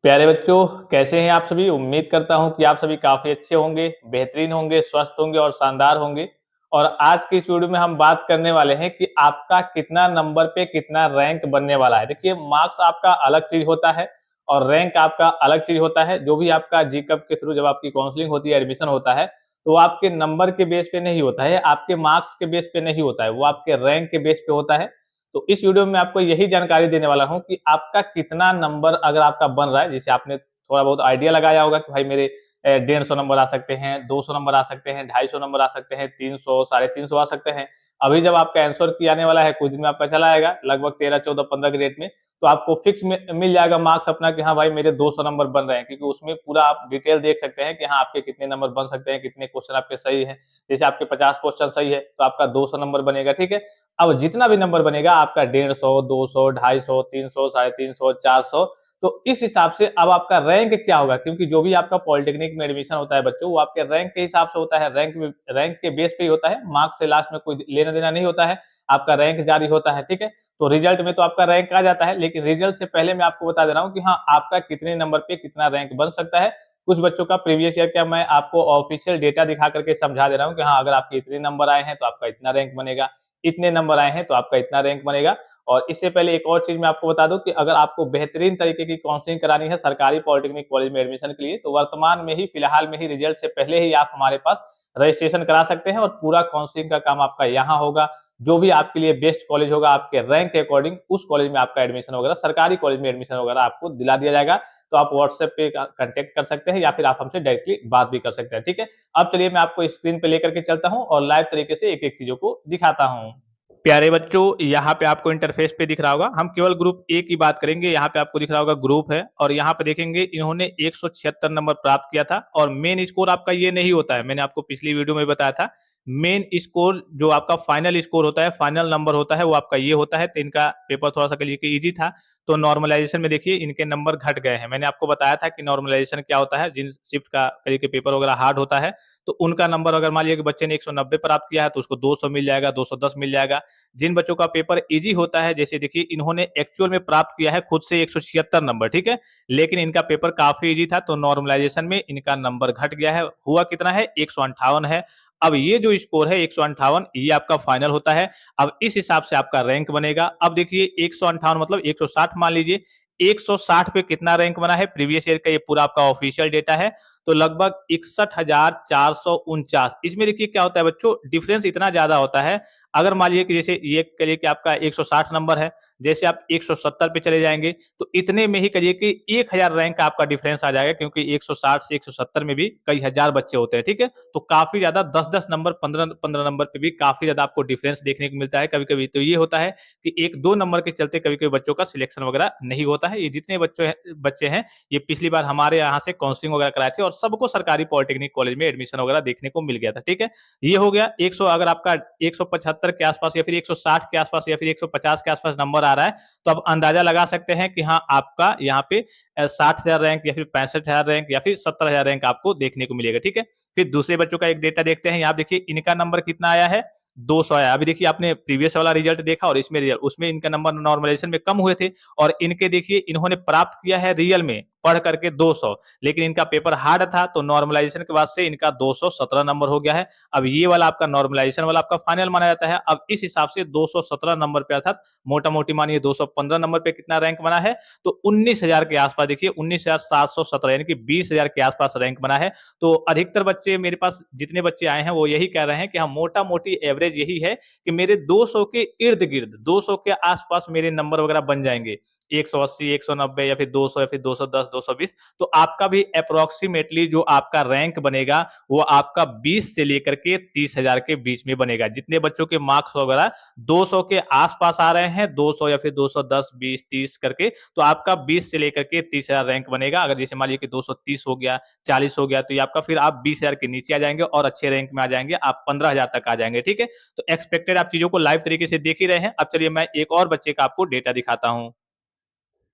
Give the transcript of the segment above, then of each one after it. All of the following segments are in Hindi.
प्यारे बच्चों, कैसे हैं आप सभी? उम्मीद करता हूं कि आप सभी काफ़ी अच्छे होंगे, बेहतरीन होंगे, स्वस्थ होंगे और शानदार होंगे। और आज की इस वीडियो में हम बात करने वाले हैं कि आपका कितना नंबर पे कितना रैंक बनने वाला है। देखिए, मार्क्स आपका अलग चीज़ होता है और रैंक आपका अलग चीज़ होता है। जो भी आपका जीकअप के थ्रू जब आपकी काउंसलिंग होती है, एडमिशन होता है, तो वो आपके नंबर के बेस पे नहीं होता है, आपके मार्क्स के बेस पे नहीं होता है, वो आपके रैंक के बेस पे होता है। तो इस वीडियो में आपको यही जानकारी देने वाला हूँ कि आपका कितना नंबर अगर आपका बन रहा है, जैसे आपने थोड़ा बहुत आइडिया लगाया होगा कि भाई मेरे 150 नंबर आ सकते हैं, 200 नंबर आ सकते हैं, 250 नंबर आ सकते हैं, 300, साढ़े 300 आ सकते हैं। अभी जब आपका आंसर की आने वाला है, कुछ दिन में आपका चला आएगा, लगभग 13, 14, 15 के रेट में, तो आपको फिक्स मिल जाएगा मार्क्स अपना कि हाँ भाई मेरे 200 नंबर बन रहे हैं, क्योंकि उसमें पूरा आप डिटेल देख सकते हैं कि हाँ आपके कितने नंबर बन सकते हैं, कितने क्वेश्चन आपके सही हैं। जैसे आपके 50 क्वेश्चन सही है, तो आपका 200 नंबर बनेगा, ठीक है? अब जितना भी नंबर बनेगा आपका 150, 200, 250, 300, साढ़े 300, 400, तो इस हिसाब से अब आपका रैंक क्या होगा, क्योंकि जो भी आपका पॉलिटेक्निक में एडमिशन होता है बच्चों, वो आपके रैंक के हिसाब से होता है। रैंक के बेस पे ही होता है, मार्क्स से लास्ट में कोई लेना देना नहीं होता है। आपका रैंक जारी होता है, ठीक है? तो रिजल्ट में तो आपका रैंक आ जाता है, लेकिन रिजल्ट से पहले मैं आपको बता दे रहा हूँ कि हाँ आपका कितने नंबर पे कितना रैंक बन सकता है। कुछ बच्चों का प्रीवियस ईयर का मैं आपको ऑफिशियल डेटा दिखा करके समझा दे रहा हूँ कि हाँ अगर आपके इतने नंबर आए हैं तो आपका इतना रैंक बनेगा, इतने नंबर आए हैं तो आपका इतना रैंक बनेगा। और इससे पहले एक और चीज़ मैं आपको बता दूँ कि अगर आपको बेहतरीन तरीके की काउंसलिंग करानी है सरकारी पॉलिटेक्निक कॉलेज में एडमिशन के लिए, तो वर्तमान में ही फिलहाल में ही रिजल्ट से पहले ही आप हमारे पास रजिस्ट्रेशन करा सकते हैं और पूरा काउंसलिंग का काम आपका यहाँ होगा। जो भी आपके लिए बेस्ट कॉलेज होगा आपके रैंक के अकॉर्डिंग, उस कॉलेज में आपका एडमिशन वगैरह, सरकारी कॉलेज में एडमिशन वगैरह आपको दिला दिया जाएगा। तो आप व्हाट्सएप पे कांटेक्ट कर सकते हैं या फिर आप हमसे डायरेक्टली बात भी कर सकते हैं, ठीक है? अब चलिए मैं आपको स्क्रीन पे लेकर के चलता हूँ और लाइव तरीके से एक-एक चीज़ों को दिखाता हूँ। प्यारे बच्चों, यहाँ पे आपको इंटरफेस पे दिख रहा होगा, हम केवल ग्रुप ए की बात करेंगे। यहाँ पे आपको दिख रहा होगा ग्रुप है और यहाँ पे देखेंगे इन्होंने 176 नंबर प्राप्त किया था और मेन स्कोर आपका ये नहीं होता है। मैंने आपको पिछली वीडियो में बताया था, मेन स्कोर जो आपका फाइनल स्कोर होता है, फाइनल नंबर होता है, वो आपका ये होता है। तो इनका पेपर थोड़ा-सा कह लीजिए कि ईज़ी था, तो नॉर्मलाइज़ेशन में देखिए इनके नंबर घट गए हैं। मैंने आपको बताया था कि नॉर्मलाइज़ेशन क्या होता है, जिन शिफ्ट का कह लीजिए कि पेपर वगैरह हार्ड होता है, तो उनका नंबर अगर मान लीजिए कि बच्चे ने 190 प्राप्त किया है, तो उसको 200 मिल जाएगा, 210 मिल जाएगा। जिन बच्चों का पेपर ईजी होता है, जैसे देखिए इन्होंने एक्चुअल में प्राप्त किया है खुद से 176 नंबर, ठीक है? लेकिन इनका पेपर काफ़ी ईजी था, तो नॉर्मलाइज़ेशन में इनका नंबर घट गया है। हुआ कितना है? 158 है। अब ये जो स्कोर है 158, ये आपका फाइनल होता है। अब इस हिसाब से आपका रैंक बनेगा। अब देखिए 158 मतलब 160 मान लीजिए, 160 पे कितना रैंक बना है? प्रीवियस ईयर का ये पूरा आपका ऑफिशियल डेटा है, तो लगभग 61,449। इसमें देखिए क्या होता है बच्चों, डिफरेंस इतना ज़्यादा होता है। अगर मान लीजिए कि जैसे ये कहिए कि आपका 160 नंबर है, जैसे आप 170 पे चले जाएँगे, तो इतने में ही कहिए कि 1000 रैंक का आपका डिफरेंस आ जाएगा, क्योंकि 160 से 170 में भी कई हज़ार बच्चे होते हैं, ठीक है? तो काफ़ी ज़्यादा 10-10 नंबर, 15-15 नंबर पे भी काफ़ी ज़्यादा आपको डिफरेंस देखने को मिलता है। कभी-कभी तो ये होता है कि 1-2 नंबर के चलते कभी-कभी बच्चों का सिलेक्शन वगैरह नहीं होता है। ये जितने बच्चे हैं, ये पिछली बार हमारे यहाँ से काउंसलिंग वगैरह कराए थे और सबको सरकारी पॉलिटेक्निक कॉलेज में एडमिशन वगैरह देखने को मिल गया था, ठीक है? ये हो गया 100। अगर आपका 175 के आसपास या फिर 160 के आसपास या फिर 150 के आसपास नंबर आ रहा है, तो आप अंदाजा लगा सकते हैं कि हाँ, आपका यहाँ पे 60,000 रैंक या फिर 65,000 रैंक या फिर 70,000 रैंक आपको देखने को मिलेगा, ठीक है? फिर दूसरे बच्चों का एक डेटा देखते हैं। यहाँ देखिए इनका नंबर कितना आया है? 200 आया। अभी देखिए आपने प्रीवियस वाला रिजल्ट देखा और इसमें रिजल्ट, उसमें इनका नंबर नॉर्मलाइजेशन में कम हुए थे और इनके देखिए इन्होंने प्राप्त किया है रियल में पढ़ करके 200, लेकिन इनका पेपर हार्ड था, तो नॉर्मलाइजेशन के बाद से इनका 217 नंबर हो गया है। अब ये वाला आपका नॉर्मलाइजेशन वाला आपका फाइनल माना जाता है। अब इस हिसाब से 217 नंबर पे, अर्थात मोटा-मोटी मानिए 215 नंबर पे कितना रैंक बना है? तो 19,000 के आसपास, देखिए 19,717, यानी कि 20,000 के आसपास रैंक बना है। तो अधिकतर बच्चे मेरे पास जितने बच्चे आए हैं वो यही कह रहे हैं कि हाँ, मोटा-मोटी एवरेज यही है कि मेरे 200 के इर्द-गिर्द, 200 के आस-पास मेरे नंबर वगैरह बन जाएँगे। 180, 190 या फिर 200 या फिर 210, 220, तो आपका भी एप्रोक्सिमेटली जो आपका रैंक बनेगा, वो आपका 20 से लेकर के 30,000 के बीच में बनेगा। जितने बच्चों के मार्क्स वगैरह 200 के आस-पास आ रहे हैं, 200 या फिर 210, 20, 30 करके, तो आपका 20 से लेकर के 30,000 रैंक बनेगा। अगर जैसे मान लीजिए कि 230 हो गया, 40 हो गया, तो ये आपका फिर आप 20,000 के नीचे आ जाएँगे और अच्छे रैंक में आ जाएँगे, आप 15,000 तक आ जाएँगे, ठीक है? तो एक्सपेक्टेड आप चीज़ों को लाइव तरीके से देख ही रहे हैं। अब चलिए मैं एक और बच्चे का आपको डेटा दिखाता हूँ।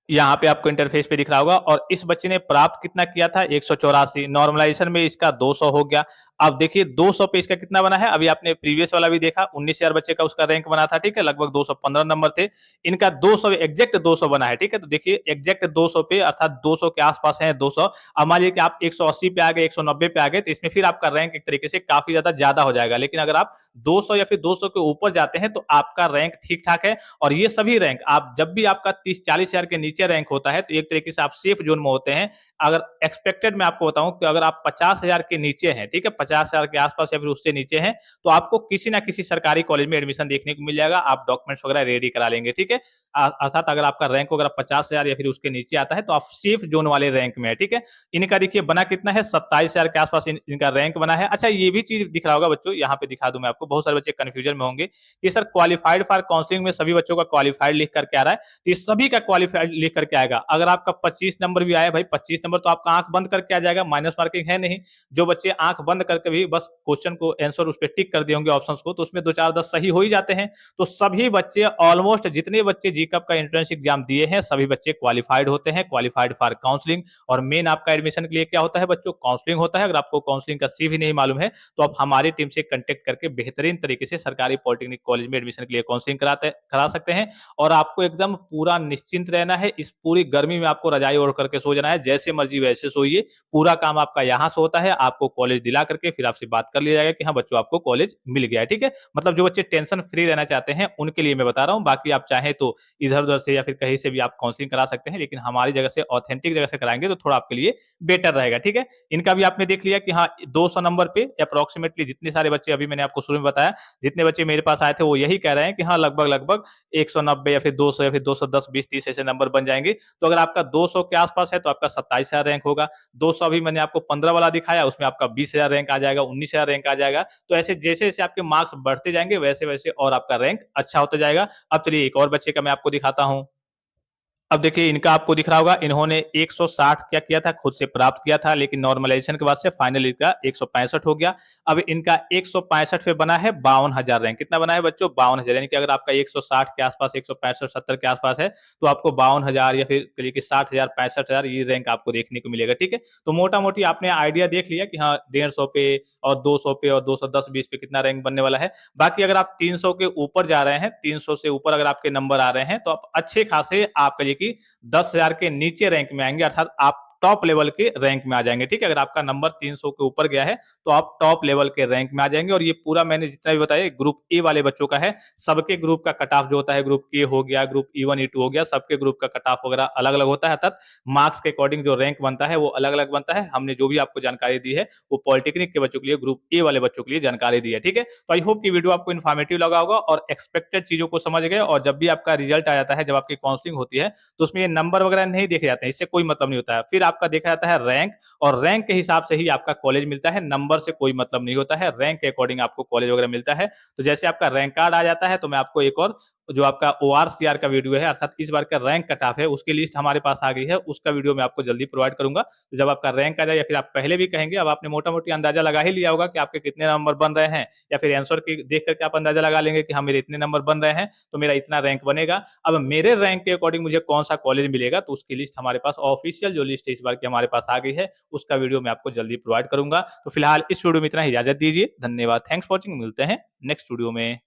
यहाँ पे आपको इंटरफेस पे दिख रहा होगा और इस बच्चे ने प्राप्त कितना किया था? 184। नॉर्मलाइजेशन में इसका 200 हो गया। अब देखिए 200 पे इसका कितना बना है, अभी आपने प्रीवियस वाला भी देखा 19,000 बच्चे का उसका रैंक बना था, ठीक है, लगभग 215 नंबर थे। इनका 200 एग्जैक्ट 200 बना है, ठीक है। तो देखिए एग्जैक्ट 200 पे अर्थात 200 के आसपास है 200। अब मान लीजिए कि आप 180 पे आ गए, 190 पे आ गए, तो इसमें फिर आपका रैंक एक तरीके से काफी ज्यादा हो जाएगा। लेकिन अगर आप 200 या फिर 200 के ऊपर जाते हैं तो आपका रैंक ठीक ठाक है। और ये सभी रैंक आप जब भी आपका 30-40 हजार के नीचे रैंक होता है तो एक तरीके से आप सेफ जोन में होते हैं। अगर एक्सपेक्टेड मैं आपको बताऊं कि अगर आप 50,000 के नीचे हैं, ठीक है, 50,000 के आसपास या फिर उससे नीचे हैं, तो आपको किसी ना किसी सरकारी कॉलेज में एडमिशन देखने को मिल जाएगा। आप डॉक्यूमेंट्स वगैरह रेडी करा लेंगे, ठीक है। अर्थात अगर आपका रैंक अगर 50,000 या फिर उसके नीचे आता है तो आप सेफ जोन वाले रैंक में है, ठीक है। इनका देखिए बना कितना है, 27,000 के आसपास इनका रैंक बना है। अच्छा ये भी चीज दिख रहा होगा बच्चों, यहाँ पे दिखा दूं मैं आपको, बहुत सारे बच्चे कंफ्यूजन में होंगे कि सर क्वालिफाइड फॉर काउंसलिंग में सभी बच्चों का क्वालिफाइड लिख करके आ रहा है, तो ये सभी का क्वालिफाइड लिख करके आएगा। अगर आपका 25 नंबर भी आया भाई, 25 नंबर तो आपका आंख बंद करके आ जाएगा, माइनस मार्किंग है नहीं। जो बच्चे आंख बंद करके भी बस क्वेश्चन को आंसर उस पर टिक कर दिए होंगे ऑप्शन को, तो उसमें 2-4-10 सही हो ही जाते हैं। तो सभी बच्चे ऑलमोस्ट जितने बच्चे जीकअप का एंट्रेंस एग्जाम दिए हैं सभी बच्चे क्वालिफाइड होते हैं, क्वालिफाइड फॉर काउंसलिंग। और मेन आपका एडमिशन के लिए क्या होता है बच्चों, काउंसलिंग होता है। अगर आपको काउंसलिंग का सी भी नहीं मालूम है तो आप हमारी टीम से कांटेक्ट करके बेहतरीन तरीके से सरकारी पॉलिटेक्निक कॉलेज में एडमिशन के लिए काउंसलिंग करा सकते हैं। और आपको एकदम पूरा निश्चिंत रहना है। इस पूरी गर्मी में आपको रजाई ओढ़ करके सो जाना है, जैसे मर्जी वैसे सोइए। पूरा काम आपका यहाँ से होता है, आपको कॉलेज दिला करके फिर आपसे बात कर लिया जाएगा कि हाँ बच्चों आपको कॉलेज मिल गया है, ठीक है। मतलब जो बच्चे टेंशन फ्री रहना चाहते हैं उनके लिए मैं बता रहा हूँ। बाकी आप चाहें तो इधर उधर से या फिर कहीं से भी आप काउंसलिंग करा सकते हैं, लेकिन हमारी जगह से ऑथेंटिक जगह से कराएंगे तो थोड़ा आपके लिए बेटर रहेगा, ठीक है। इनका भी आपने देख लिया कि हाँ 200 नंबर पे अप्रोक्सीमेटली जितने सारे बच्चे, अभी मैंने आपको शुरू में बताया जितने बच्चे मेरे पास आए थे वो यही कह रहे हैं कि हाँ लगभग लगभग 190 या फिर 200 या फिर 210 20 30 ऐसे नंबर बन जाएंगे। तो अगर आपका 200 के आसपास है तो आपका 27,000 रैंक होगा। 200 अभी मैंने आपको 15 वाला दिखाया, उसमें आपका 20,000 रैंक आ जाएगा, 19,000 रैंक आ जाएगा। तो ऐसे जैसे जैसे आपके मार्क्स बढ़ते जाएंगे वैसे वैसे और आपका रैंक अच्छा होता जाएगा। अब चलिए एक और बच्चे का मैं आपको दिखाता हूँ। अब देखिए इनका आपको दिख रहा होगा, इन्होंने 160 क्या किया था, खुद से प्राप्त किया था, लेकिन नॉर्मलाइजेशन के बाद से फाइनल इनका 165 हो गया। अब इनका 165 पे बना है 52,000 रैंक। कितना बना है बच्चों, 52,000। यानी कि अगर आपका 160 के आसपास, 165 70 के आसपास है तो आपको 52,000 या फिर कहिए कि 60,000 65,000 ये रैंक आपको देखने को मिलेगा, ठीक है। तो मोटा मोटी आपने आइडिया देख लिया कि हाँ 150 पे और 200 पे और 210 20 पे कितना रैंक बनने वाला है। बाकी अगर आप 300 के ऊपर जा रहे हैं, 300 से ऊपर अगर आपके नंबर आ रहे हैं तो आप अच्छे खासे आप कहिए कि 10,000 के नीचे रैंक में आएंगे, अर्थात आप टॉप लेवल के रैंक में आ जाएंगे, ठीक है। अगर आपका नंबर 300 के ऊपर गया है तो आप टॉप लेवल के रैंक में आ जाएंगे। और ये पूरा मैंने जितना भी बताया ग्रुप ए वाले बच्चों का है। सबके ग्रुप का कट ऑफ जो होता है, ग्रुप ए हो गया, ग्रुप E1 E2 हो गया, सबके ग्रुप का कट ऑफ वगैरह अलग अलग होता है, अर्थात मार्क्स के अकॉर्डिंग जो रैंक बनता है वो अलग अलग बनता है। हमने जो भी आपको जानकारी दी है वो पॉलिटेक्निक के बच्चों के लिए, ग्रुप ए वाले बच्चों के लिए जानकारी दी है, ठीक है। तो आई होप की वीडियो आपको इन्फॉर्मेटिव लगा होगा और एक्सपेक्टेड चीजों को समझ गए। और जब भी आपका रिजल्ट आ जाता है, जब आपकी काउंसलिंग होती है तो उसमें ये नंबर वगैरह नहीं देखे जाते हैं, इससे कोई मतलब नहीं होता है। फिर आपका देखा जाता है रैंक, और रैंक के हिसाब से ही आपका कॉलेज मिलता है, नंबर से कोई मतलब नहीं होता है। रैंक के अकॉर्डिंग आपको कॉलेज वगैरह मिलता है। तो जैसे आपका रैंक कार्ड आ जाता है तो मैं आपको एक और जो आपका ORCR का वीडियो है, अर्थात इस बार का रैंक कट ऑफ है, उसकी लिस्ट हमारे पास आ गई है, उसका वीडियो मैं आपको जल्दी प्रोवाइड करूंगा। तो जब आपका रैंक आ जाए या फिर आप पहले भी कहेंगे, अब आपने मोटा मोटी अंदाजा लगा ही लिया होगा कि आपके कितने नंबर बन रहे हैं, या फिर आंसर की देख करके आप अंदाजा लगा लेंगे कि हाँ मेरे इतने नंबर बन रहे हैं तो मेरा इतना रैंक बनेगा। अब मेरे रैंक के अकॉर्डिंग मुझे कौन सा कॉलेज मिलेगा, तो उसकी लिस्ट हमारे पास ऑफिशियल जो लिस्ट है इस बार की हमारे पास आ गई है, उसका वीडियो मैं आपको जल्दी प्रोवाइड करूंगा। तो फिलहाल इस वीडियो में इतना ही, इजाजत दीजिए, धन्यवाद, थैंक्स फॉर वॉचिंग, मिलते हैं नेक्स्ट वीडियो में।